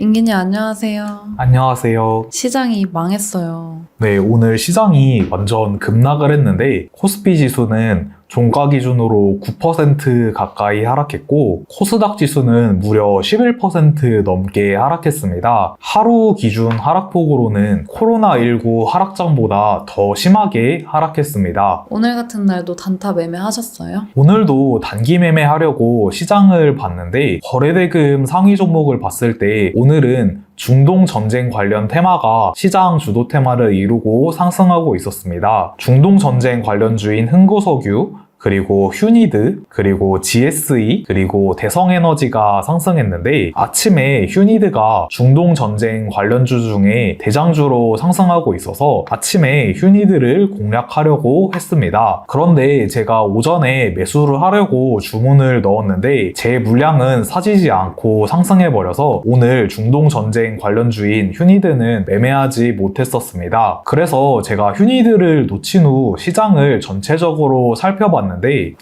민기님 안녕하세요. 안녕하세요. 시장이 망했어요. 네, 오늘 시장이 완전 급락을 했는데 코스피 지수는 종가 기준으로 9% 가까이 하락했고 코스닥 지수는 무려 11% 넘게 하락했습니다. 하루 기준 하락폭으로는 코로나19 하락장보다 더 심하게 하락했습니다. 오늘 같은 날도 단타 매매하셨어요? 오늘도 단기 매매하려고 시장을 봤는데 거래대금 상위 종목을 봤을 때 오늘은 중동 전쟁 관련 테마가 시장 주도 테마를 이루고 상승하고 있었습니다. 중동 전쟁 관련주인 흥구석유, 그리고 휴니드, 그리고 GSE, 그리고 대성에너지가 상승했는데 아침에 휴니드가 중동 전쟁 관련주 중에 대장주로 상승하고 있어서 아침에 휴니드를 공략하려고 했습니다. 그런데 제가 오전에 매수를 하려고 주문을 넣었는데 제 물량은 사지지 않고 상승해버려서 오늘 중동 전쟁 관련주인 휴니드는 매매하지 못했었습니다. 그래서 제가 휴니드를 놓친 후 시장을 전체적으로 살펴봤는데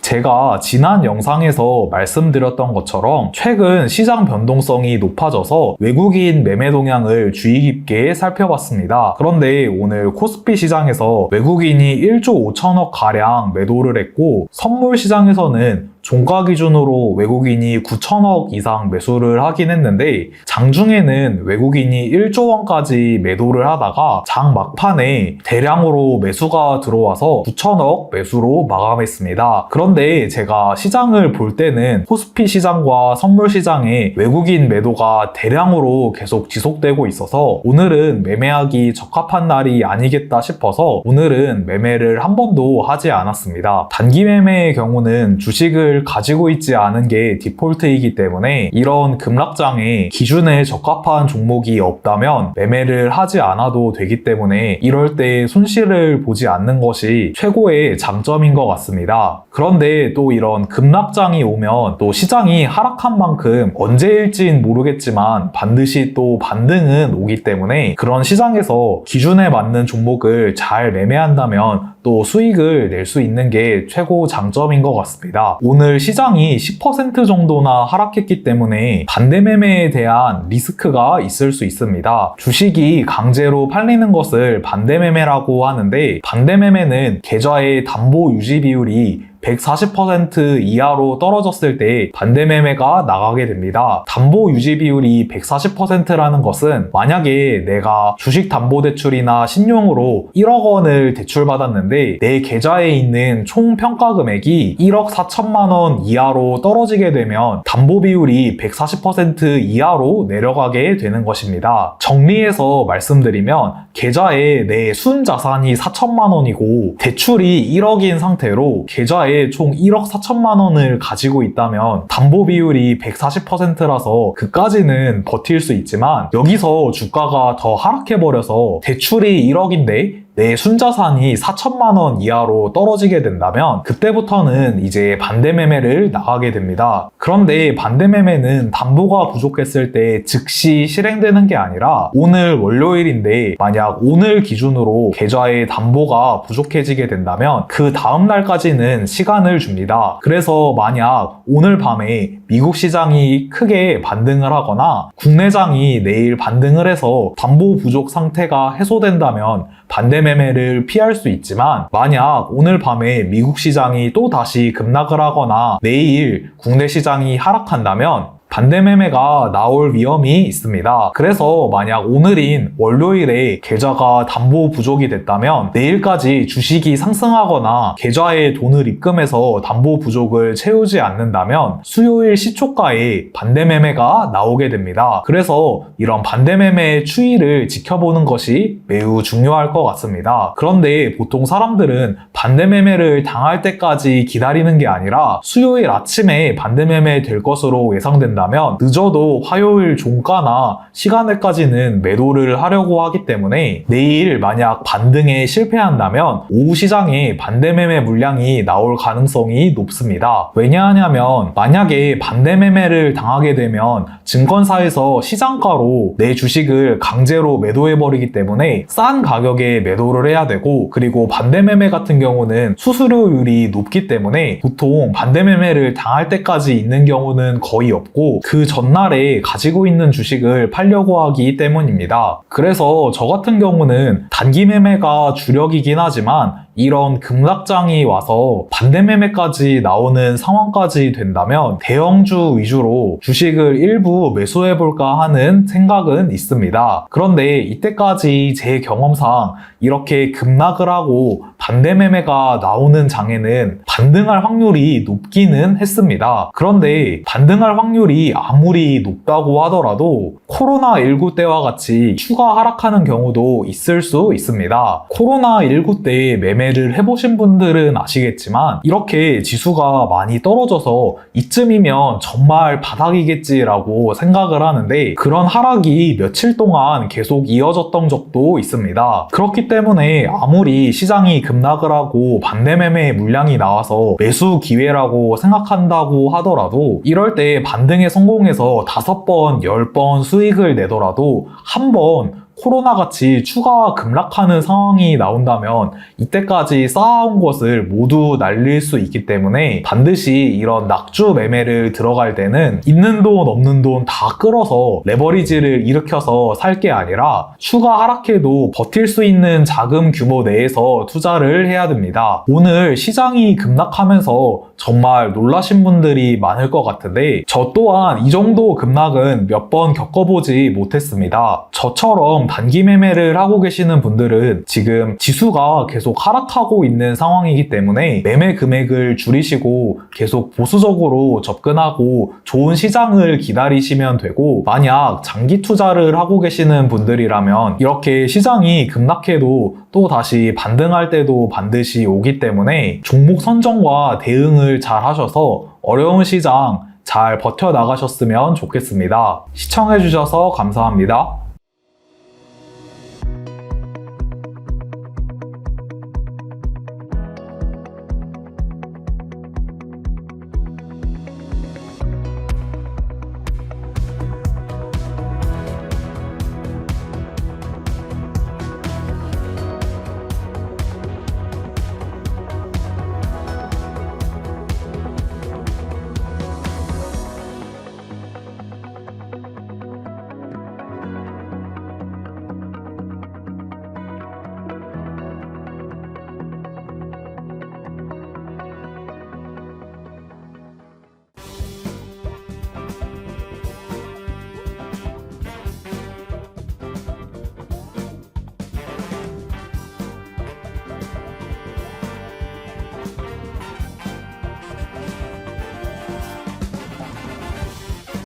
제가 지난 영상에서 말씀드렸던 것처럼 최근 시장 변동성이 높아져서 외국인 매매 동향을 주의 깊게 살펴봤습니다. 그런데 오늘 코스피 시장에서 외국인이 1조 5천억 가량 매도를 했고 선물 시장에서는 종가 기준으로 외국인이 9천억 이상 매수를 하긴 했는데 장중에는 외국인이 1조 원까지 매도를 하다가 장 막판에 대량으로 매수가 들어와서 9천억 매수로 마감했습니다. 그런데 제가 시장을 볼 때는 코스피 시장과 선물 시장에 외국인 매도가 대량으로 계속 지속되고 있어서 오늘은 매매하기 적합한 날이 아니겠다 싶어서 오늘은 매매를 한 번도 하지 않았습니다. 단기 매매의 경우는 주식을 가지고 있지 않은 게 디폴트이기 때문에 이런 급락장에 기준에 적합한 종목이 없다면 매매를 하지 않아도 되기 때문에 이럴 때 손실을 보지 않는 것이 최고의 장점인 것 같습니다. 그런데 또 이런 급락장이 오면 또 시장이 하락한 만큼 언제일진 모르겠지만 반드시 또 반등은 오기 때문에 그런 시장에서 기준에 맞는 종목을 잘 매매한다면 또 수익을 낼 수 있는 게 최고 장점인 것 같습니다. 오늘 시장이 10% 정도나 하락했기 때문에 반대 매매에 대한 리스크가 있을 수 있습니다. 주식이 강제로 팔리는 것을 반대 매매라고 하는데 반대 매매는 계좌의 담보 유지 비율이 140% 이하로 떨어졌을 때 반대 매매가 나가게 됩니다. 담보 유지 비율이 140%라는 것은 만약에 내가 주식담보대출이나 신용으로 1억 원을 대출받았는데 내 계좌에 있는 총 평가 금액이 1억 4천만 원 이하로 떨어지게 되면 담보 비율이 140% 이하로 내려가게 되는 것입니다. 정리해서 말씀드리면 계좌에 내 순자산이 4천만 원이고 대출이 1억인 상태로 계좌에 총 1억 4천만 원을 가지고 있다면 담보 비율이 140%라서 그까지는 버틸 수 있지만 여기서 주가가 더 하락해버려서 대출이 1억인데 내 순자산이 4천만 원 이하로 떨어지게 된다면 그때부터는 이제 반대 매매를 나가게 됩니다. 그런데 반대 매매는 담보가 부족했을 때 즉시 실행되는 게 아니라 오늘 월요일인데 만약 오늘 기준으로 계좌의 담보가 부족해지게 된다면 그 다음 날까지는 시간을 줍니다. 그래서 만약 오늘 밤에 미국 시장이 크게 반등을 하거나 국내장이 내일 반등을 해서 담보 부족 상태가 해소된다면 반대 매매를 피할 수 있지만 만약 오늘 밤에 미국 시장이 또 다시 급락을 하거나 내일 국내 시장이 하락한다면 반대 매매가 나올 위험이 있습니다. 그래서 만약 오늘인 월요일에 계좌가 담보 부족이 됐다면 내일까지 주식이 상승하거나 계좌에 돈을 입금해서 담보 부족을 채우지 않는다면 수요일 시초가에 반대 매매가 나오게 됩니다. 그래서 이런 반대 매매의 추이를 지켜보는 것이 매우 중요할 것 같습니다. 그런데 보통 사람들은 반대 매매를 당할 때까지 기다리는 게 아니라 수요일 아침에 반대 매매 될 것으로 예상된다 면 늦어도 화요일 종가나 시간에까지는 매도를 하려고 하기 때문에 내일 만약 반등에 실패한다면 오후 시장에 반대 매매 물량이 나올 가능성이 높습니다. 왜냐하면 만약에 반대 매매를 당하게 되면 증권사에서 시장가로 내 주식을 강제로 매도해버리기 때문에 싼 가격에 매도를 해야 되고 그리고 반대 매매 같은 경우는 수수료율이 높기 때문에 보통 반대 매매를 당할 때까지 있는 경우는 거의 없고 바로 그 전날에 가지고 있는 주식을 팔려고 하기 때문입니다. 그래서 저 같은 경우는 단기 매매가 주력이긴 하지만 이런 급락장이 와서 반대 매매까지 나오는 상황까지 된다면 대형주 위주로 주식을 일부 매수해볼까 하는 생각은 있습니다. 그런데 이때까지 제 경험상 이렇게 급락을 하고 반대 매매가 나오는 장에는 반등할 확률이 높기는 했습니다. 그런데 반등할 확률이 아무리 높다고 하더라도 코로나19 때와 같이 추가 하락하는 경우도 있을 수 있습니다. 코로나19 때 매매를 해보신 분들은 아시겠지만 이렇게 지수가 많이 떨어져서 이쯤이면 정말 바닥이겠지라고 생각을 하는데 그런 하락이 며칠 동안 계속 이어졌던 적도 있습니다. 그렇기 때문에 아무리 시장이 급락을 하고 반대 매매 물량이 나와서 매수 기회라고 생각한다고 하더라도 이럴 때 반등에 성공해서 5번, 10번 수익을 내더라도 한 번 코로나같이 추가 급락하는 상황이 나온다면 이때까지 쌓아온 것을 모두 날릴 수 있기 때문에 반드시 이런 낙주 매매를 들어갈 때는 있는 돈 없는 돈 다 끌어서 레버리지를 일으켜서 살 게 아니라 추가 하락해도 버틸 수 있는 자금 규모 내에서 투자를 해야 됩니다. 오늘 시장이 급락하면서 정말 놀라신 분들이 많을 것 같은데 저 또한 이 정도 급락은 몇 번 겪어보지 못했습니다. 저처럼 단기 매매를 하고 계시는 분들은 지금 지수가 계속 하락하고 있는 상황이기 때문에 매매 금액을 줄이시고 계속 보수적으로 접근하고 좋은 시장을 기다리시면 되고 만약 장기 투자를 하고 계시는 분들이라면 이렇게 시장이 급락해도 또 다시 반등할 때도 반드시 오기 때문에 종목 선정과 대응을 잘 하셔서 어려운 시장 잘 버텨나가셨으면 좋겠습니다. 시청해주셔서 감사합니다.